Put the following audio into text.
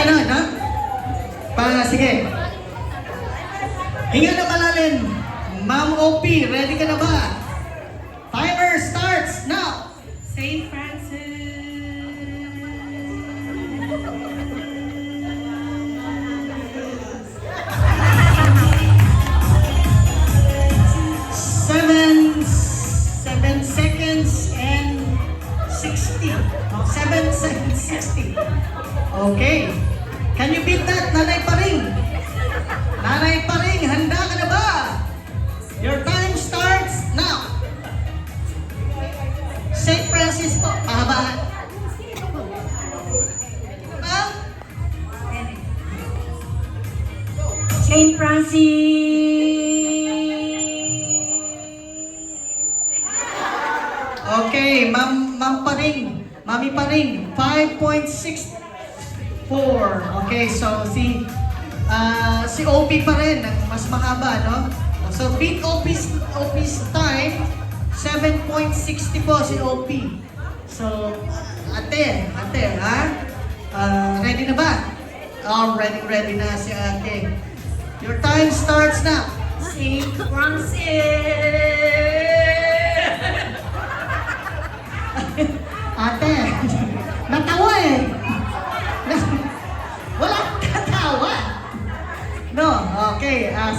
ganon, ha? Sige. Hinga na malalim. Ma'am OP, ready ka na ba? Timer starts now! St. Francis. 7 seconds and 60. 7 seconds 60. Okay. Can you beat that? Nanay Paring. Nanay Paring, handa ka na ba? Your time starts now. St. Francis po, pahabaan. Ma'am? St. Francis. Okay, Ma'am Paring. Mami Paring, 5.64. Okay, so si OP pa rin, mas mahaba, no? So beat OP's time, 7.60 po si OP. So, ate, ha? Ready na ba? Oh, ready na si ate. Your time starts now. St. Francis. Ate,